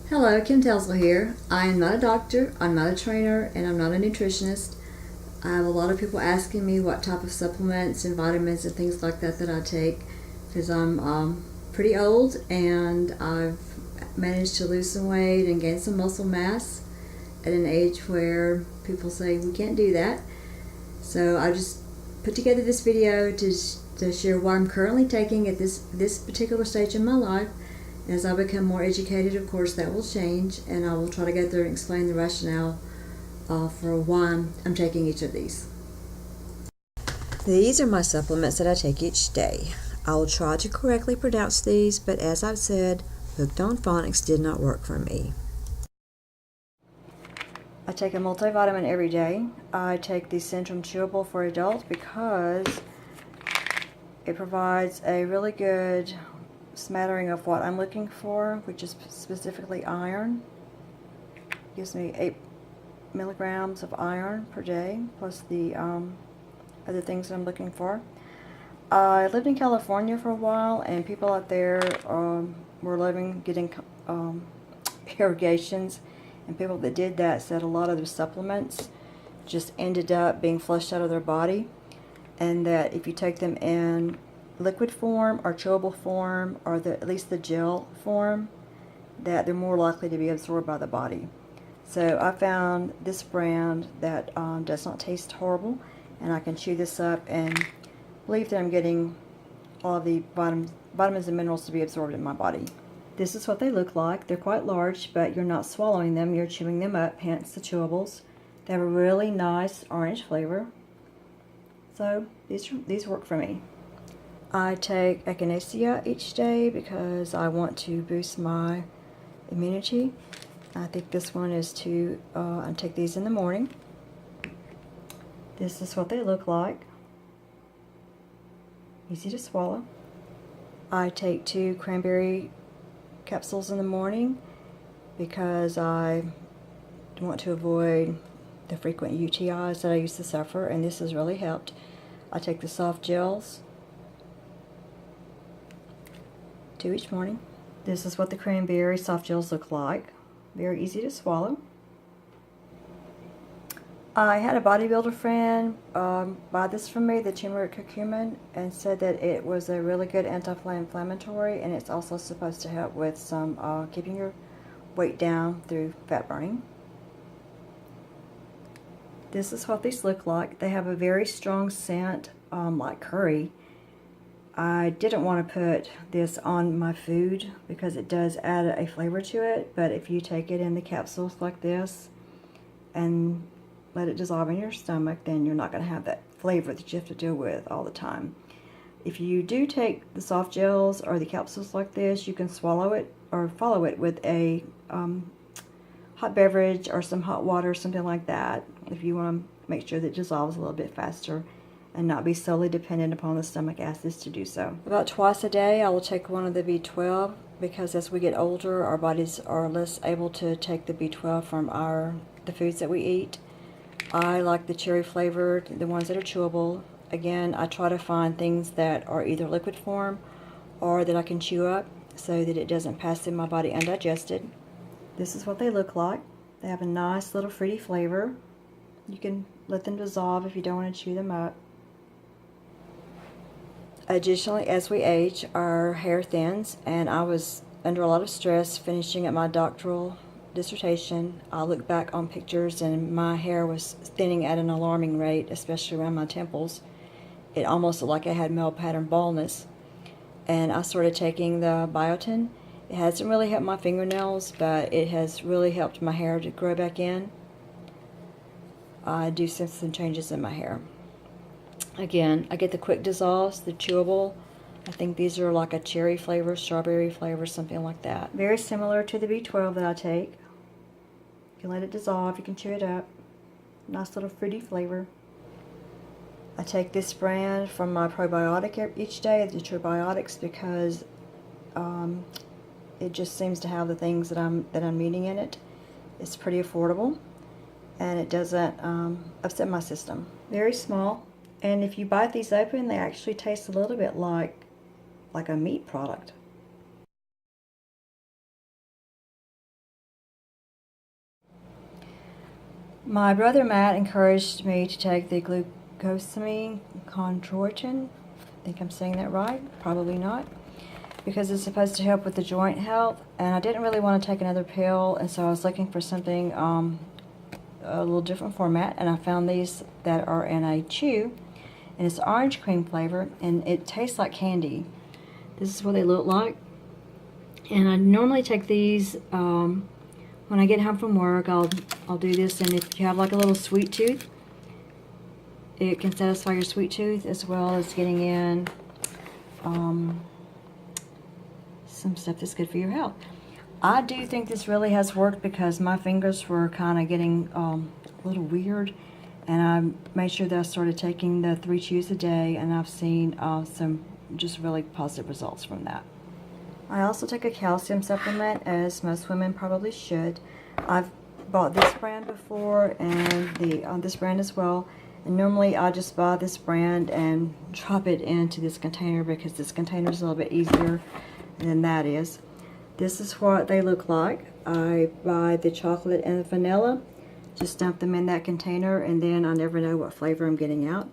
Hello, Kim Townsel here. I am not a doctor, I'm not a trainer, and I'm not a nutritionist. I have a lot of people asking me what type of supplements and vitamins and things like that I take because I'm pretty old and I've managed to lose some weight and gain some muscle mass at an age where people say we can't do that. So I just put together this video to share what I'm currently taking at this particular stage in my life. As I become more educated, of course, that will change, and I will try to go through and explain the rationale for why I'm taking each of these. These are my supplements that I take each day. I will try to correctly pronounce these, but as I've said, hooked on phonics did not work for me. I take a multivitamin every day. I take the Centrum Chewable for adults because it provides a really good smattering of what I'm looking for, which is specifically iron. Gives me 8 milligrams of iron per day, plus the other things that I'm looking for. I lived in California for a while, and people out there were getting irrigations, and people that did that said a lot of their supplements just ended up being flushed out of their body, and that if you take them in liquid form or chewable form, or at least the gel form, that they're more likely to be absorbed by the body. So I found this brand that does not taste horrible, and I can chew this up and believe that I'm getting all of the vitamins and minerals to be absorbed in my body. This is what they look like. They're quite large, but you're not swallowing them, you're chewing them up, hence the chewables. They have a really nice orange flavor. So these work for me. I take echinacea each day because I want to boost my immunity. I think this one is I take these in the morning. This is what they look like. Easy to swallow. I take 2 cranberry capsules in the morning because I want to avoid the frequent UTIs that I used to suffer, and this has really helped. I take the soft gels, 2 each morning. This is what the cranberry soft gels look like. Very easy to swallow. I had a bodybuilder friend buy this from me, the turmeric curcumin, and said that it was a really good anti-inflammatory, and it's also supposed to help with some keeping your weight down through fat burning. This is what these look like. They have a very strong scent, like curry. I didn't want to put this on my food because it does add a flavor to it, but if you take it in the capsules like this and let it dissolve in your stomach, then you're not going to have that flavor that you have to deal with all the time. If you do take the soft gels or the capsules like this, you can swallow it or follow it with a hot beverage or some hot water, something like that, if you want to make sure that it dissolves a little bit faster and not be solely dependent upon the stomach acids to do so. About twice a day I will take one of the B12 because as we get older our bodies are less able to take the B12 from the foods that we eat. I like the cherry flavored, the ones that are chewable. Again, I try to find things that are either liquid form or that I can chew up so that it doesn't pass through my body undigested. This is what they look like. They have a nice little fruity flavor. You can let them dissolve if you don't want to chew them up. Additionally, as we age, our hair thins, and I was under a lot of stress finishing up my doctoral dissertation. I look back on pictures and my hair was thinning at an alarming rate, especially around my temples. It almost looked like I had male pattern baldness. And I started taking the biotin. It hasn't really helped my fingernails, but it has really helped my hair to grow back in. I do sense some changes in my hair. Again, I get the quick dissolves, the chewable. I think these are like a cherry flavor, strawberry flavor, something like that. Very similar to the B12 that I take. You can let it dissolve, you can chew it up. Nice little fruity flavor. I take this brand from my probiotic each day, the Nutribiotics, because it just seems to have the things that I'm needing in it. It's pretty affordable, and it doesn't upset my system. Very small. And if you bite these open, they actually taste a little bit like a meat product. My brother Matt encouraged me to take the glucosamine contortion. I think I'm saying that right, probably not, because it's supposed to help with the joint health, and I didn't really want to take another pill, and so I was looking for something a little different format, and I found these that are in a chew, and it's orange cream flavor, and it tastes like candy. This is what they look like, and I normally take these when I get home from work. I'll do this, and if you have like a little sweet tooth, it can satisfy your sweet tooth as well as getting in some stuff that's good for your health. I do think this really has worked because my fingers were kind of getting a little weird, and I made sure that I started taking the 3 chews a day, and I've seen some just really positive results from that. I also take a calcium supplement, as most women probably should. I've bought this brand before, and this brand as well. And normally I just buy this brand and drop it into this container because this container is a little bit easier than that is. This is what they look like. I buy the chocolate and the vanilla, just dump them in that container, and then I never know what flavor I'm getting out.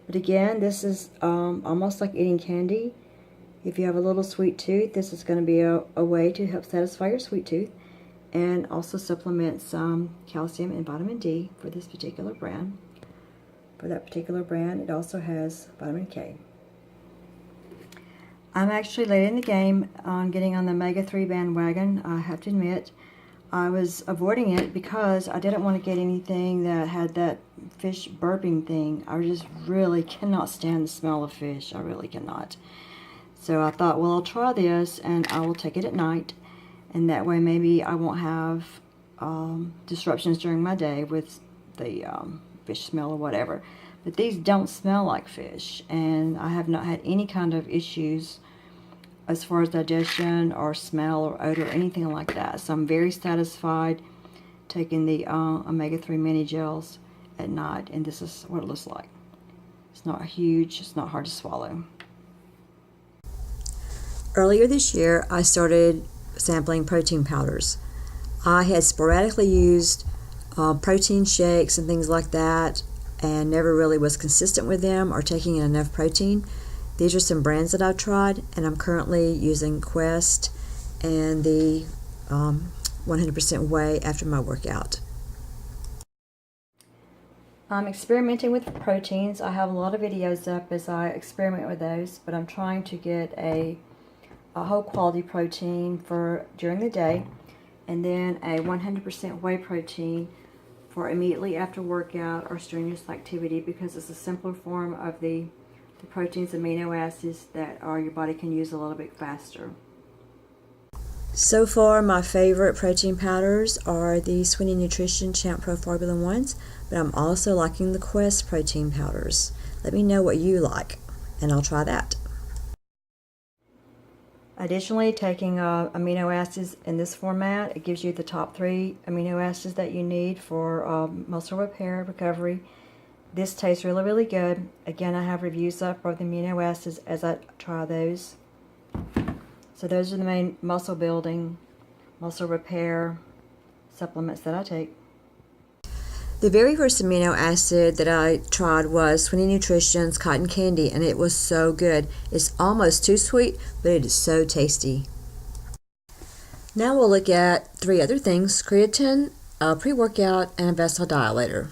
But again, this is almost like eating candy. If you have a little sweet tooth, this is going to be a way to help satisfy your sweet tooth, and also supplement some calcium and vitamin D for this particular brand. For that particular brand, it also has vitamin K. I'm actually late in the game on getting on the omega-3 bandwagon, I have to admit. I was avoiding it because I didn't want to get anything that had that fish burping thing. I just really cannot stand the smell of fish. I really cannot. So I thought, well, I'll try this, and I will take it at night, and that way maybe I won't have disruptions during my day with the fish smell or whatever. But these don't smell like fish, and I have not had any kind of issues as far as digestion or smell or odor or anything like that. So I'm very satisfied taking the omega-3 mini gels at night, and this is what it looks like. It's not huge, it's not hard to swallow. Earlier this year, I started sampling protein powders. I had sporadically used protein shakes and things like that, and never really was consistent with them or taking in enough protein. These are some brands that I've tried, and I'm currently using Quest and the 100% Whey after my workout. I'm experimenting with proteins. I have a lot of videos up as I experiment with those, but I'm trying to get a whole quality protein for during the day, and then a 100% whey protein for immediately after workout or strenuous activity, because it's a simpler form of the proteins, amino acids that your body can use a little bit faster. So far, my favorite protein powders are the Sweeney Nutrition Champ Pro Formula ones, but I'm also liking the Quest protein powders. Let me know what you like, and I'll try that. Additionally, taking amino acids in this format, it gives you the top 3 amino acids that you need for muscle repair, recovery. This tastes really, really good. Again, I have reviews up for the amino acids as I try those. So those are the main muscle building, muscle repair supplements that I take. The very first amino acid that I tried was Sweeney Nutrition's Cotton Candy, and it was so good. It's almost too sweet, but it is so tasty. Now we'll look at 3 other things: creatine, a pre-workout, and a vasodilator.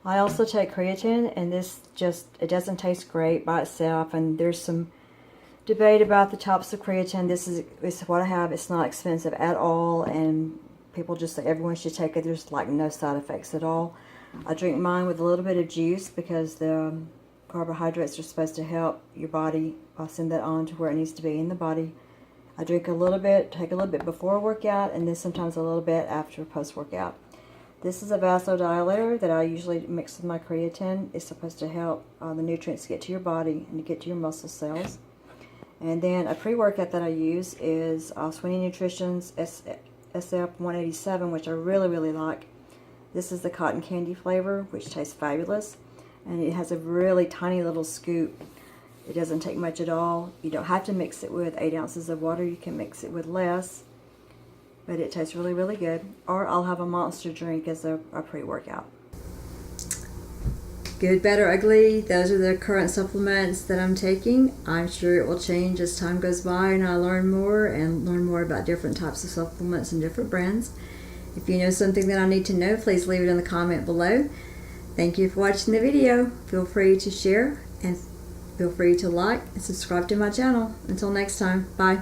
I also take creatine, and this it doesn't taste great by itself, and there's some debate about the types of creatine. This is what I have. It's not expensive at all, and people just say everyone should take it. There's like no side effects at all. I drink mine with a little bit of juice because the carbohydrates are supposed to help your body send that on to where it needs to be in the body. I drink a little bit, take a little bit before a workout, and then sometimes a little bit after post-workout. This is a vasodilator that I usually mix with my creatine. It's supposed to help the nutrients get to your body and to get to your muscle cells. And then a pre-workout that I use is Sweeney Nutrition's SF-187, which I really, really like. This is the cotton candy flavor, which tastes fabulous. And it has a really tiny little scoop. It doesn't take much at all. You don't have to mix it with 8 ounces of water. You can mix it with less. but it tastes really, really good. Or I'll have a Monster drink as a pre-workout. Good, Better, Ugly, those are the current supplements that I'm taking. I'm sure it will change as time goes by and I learn more about different types of supplements and different brands. If you know something that I need to know, please leave it in the comment below. Thank you for watching the video. Feel free to share and feel free to like and subscribe to my channel. Until next time, bye.